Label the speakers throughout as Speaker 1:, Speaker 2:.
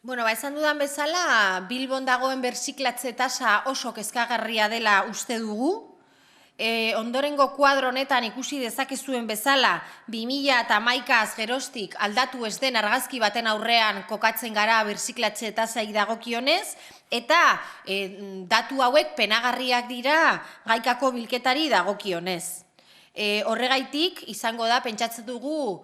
Speaker 1: Bueno, esan dudan bezala, Bilbon dagoen berziklatze tasa oso kezkagarria dela uste dugu. Ondorengo kuadro honetan ikusi dezakezuen bezala, 2011az geroztik aldatu ez den argazki baten aurrean kokatzen gara berziklatze tasai dagokionez, eta datu hauek penagarriak dira gaikako bilketari dagokionez. Horregaitik, izango da, pentsatzen dugu,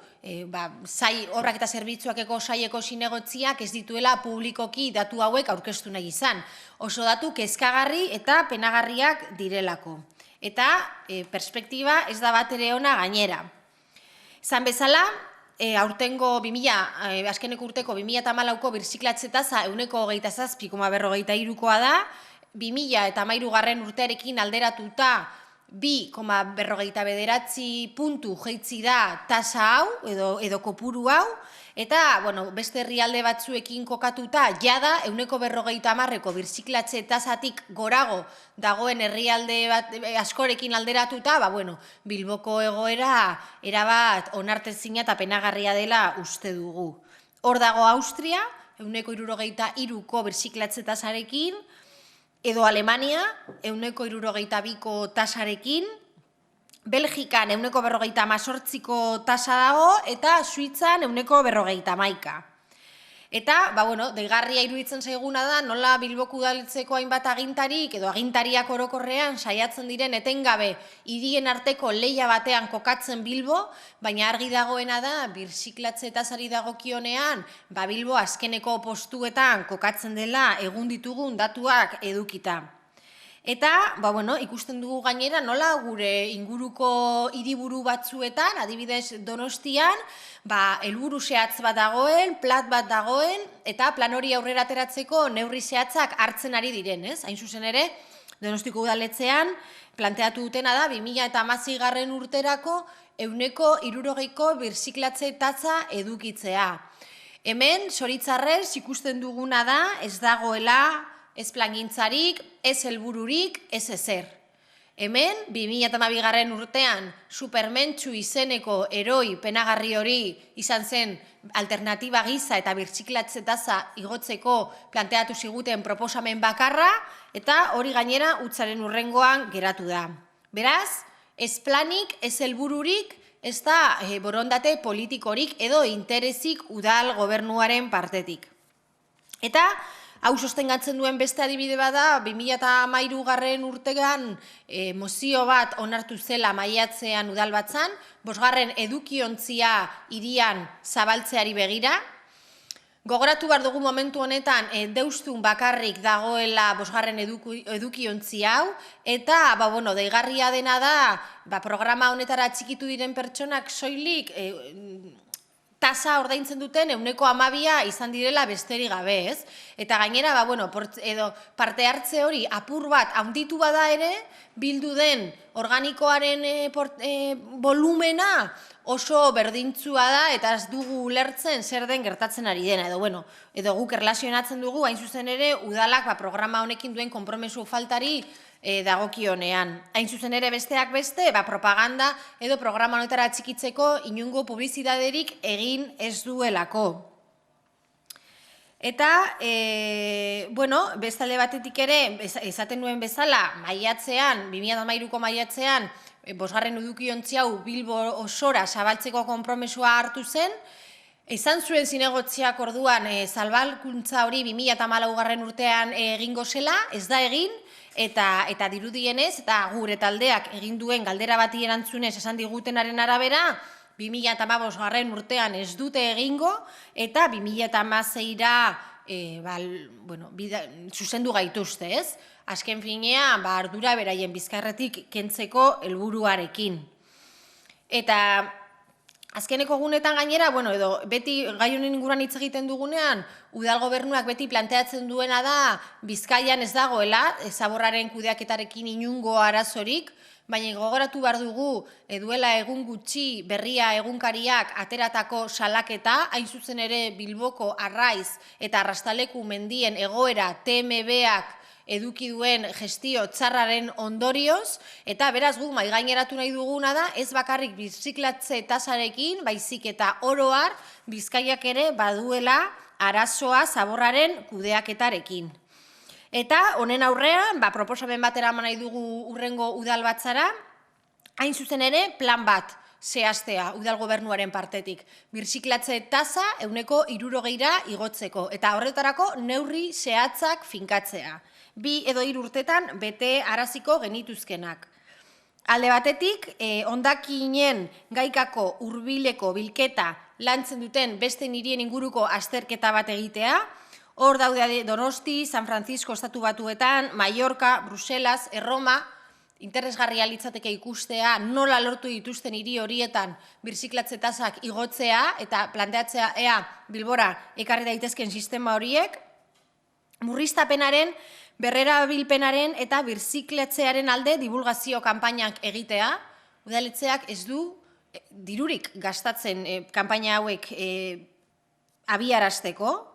Speaker 1: horrak eta zerbitzuakeko saieko zinegotziak ez dituela publikoki datu hauek aurkeztu nahi izan. Oso datu kezkagarri eta penagarriak direlako. Eta perspektiba ez da bat ere ona gainera. Zan bezala, aurtengo azkeneko urteko 2014ko birziklatze tasa 27,43koa da, 2013 urtearekin alderatuta 2,49 puntu jeitzi da tasa hau edo kopuru hau, eta beste herrialde batzuekin kokatuta jada 150ko birziklatze tasatik gorago dagoen herrialde askorekin alderatuta, Bilboko egoera erabat onartezina eta penagarria dela uste dugu. Hor dago Austria, 163ko birziklatze tasarekin, edo Alemania, 162ko tasarekin, Belgikan 148ko tasa dago, eta Suitzan 151. Eta, deigarria iruditzen zaiguna da, nola Bilboko udaletxeko hainbat agintarik, edo agintariak orokorrean saiatzen diren etengabe hirien arteko lehia batean kokatzen Bilbo, baina argi dagoena da, birziklatze tasari dagokionean, Bilbo azkeneko postuetan kokatzen dela egun ditugun datuak edukita. Eta, ikusten dugu gainera nola gure inguruko hiriburu batzuetan, adibidez Donostian, helburu zehatz bat dagoen, plat bat dagoen, eta plan hori aurrera ateratzeko neurri zehatzak hartzen ari diren, ez? Hain zuzen ere, Donostiko udaletxean planteatu dutena da 2016 urterako 160ko birziklatze tasa edukitzea. Hemen, zoritzarrez, ikusten duguna da, ez dagoela, ez plangintzarik, ez helbururik, ez ezer. Hemen, 2012 urtean, supermentsu izeneko eroi penagarri hori izan zen alternatiba gisa eta birziklatze tasa igotzeko planteatu ziguten proposamen bakarra, eta hori gainera utzaren hurrengoan geratu da. Beraz, ez planik, ez helbururik, ez da borondate politikorik edo interesik udal gobernuaren partetik. Eta, hau sostengatzen duen beste adibide bada, 2013 urtean mozio bat onartu zela maiatzean udalbatzan, 5. edukiontzia hirian zabaltzeari begira. Gogoratu behar dugu momentu honetan deustun bakarrik dagoela 5. edukiontzi hau, eta deigarria dena da, programa honetara txikitu diren pertsonak soilik tasa ordaintzen duten 12% izan direla besterik gabe, ez? Eta gainera, parte hartze hori apur bat handitu bada ere, bildu den organikoaren volumena oso berdintzua da, eta ez dugu ulertzen zer den gertatzen ari dena, edo guk erlazionatzen dugu, hain zuzen ere, udalak programa honekin duen konpromesu faltari dagokionean. Hain zuzen ere besteak beste, propaganda edo programa honetara txikitzeko inungo publizitaterik egin ez duelako. Eta, bestalde batetik ere, esaten nuen bezala, maiatzean, 2013ko maiatzean, 5. edukiontzi hau Bilbo osora zabaltzeko konpromesua hartu zen, izan zuen zinegotziak orduan zabalkuntza hori 2014 urtean egingo zela, ez da egin, eta dirudienez, eta gure taldeak egin duen galdera bati erantzunez esan digutenaren arabera, 2015 urtean ez dute egingo, eta 2016ra zuzendu gaituzte, ez? Azken finean, ardura beraien bizkarretik kentzeko helburuarekin. Eta azkeneko gunetan gainera, edo beti gai honen inguruan hitz egiten dugunean, udal gobernuak beti planteatzen duena da Bizkaian ez dagoela, zaborraren kudeaketarekin inungo arazorik, baina gogoratu behar dugu duela egun gutxi berria egunkariak ateratako salaketa, hain zuzen ere Bilboko Arraiz eta Arrastaleku mendien egoera TMB-ak eduki duen gestio txarraren ondorioz, eta beraz guk maigaineratu nahi duguna da, ez bakarrik birziklatze tasarekin, baizik eta oro har, Bizkaiak ere baduela arazoa zaborraren kudeaketarekin. Eta honen aurrean, proposamen bat eraman nahi dugu hurrengo udalbatzara, hain zuzen ere plan bat zehaztea udal gobernuaren partetik. Birziklatze tasa 60%ra igotzeko eta horretarako neurri zehatzak finkatzea. 2 edo 3 urtetan bete araziko genituzkenak. Alde batetik, hondakinen gaikako hurbileko bilketa lantzen duten beste hirien inguruko azterketa bat egitea. Hor daude Donosti, San Francisco estatu batuetan, Mallorca, Bruselas, Erroma, interesgarria litzateke ikustea nola lortu dituzten hiri horietan birziklatze tasak igotzea eta planteatzea ea Bilbora ekarri daitezken sistema horiek, murriztapenaren, berrerabilpenaren eta birziklatzearen alde divulgazio kanpainak egitea, udaletxeak ez du dirurik gastatzen kanpaina hauek abiarazteko.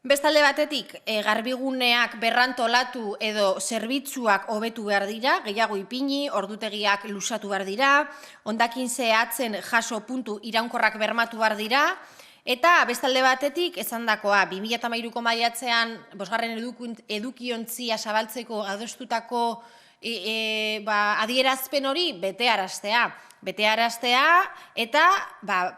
Speaker 1: Bestalde batetik, garbiguneak berrantolatu edo zerbitzuak hobetu behar dira, gehiago ipini, ordutegiak lusatu behar dira, hondakin zehatzen jaso puntu iraunkorrak bermatu behar dira, eta bestalde batetik, esandakoa, 2013ko maiatzean, 5. edukiontzia zabaltzeko adostutako adierazpen hori betearaztea eta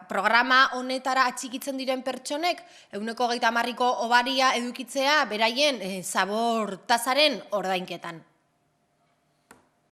Speaker 1: programa honetara atxikitzen diren pertsonek 130ko obaria edukitzea beraien zabor tasaren ordainketan.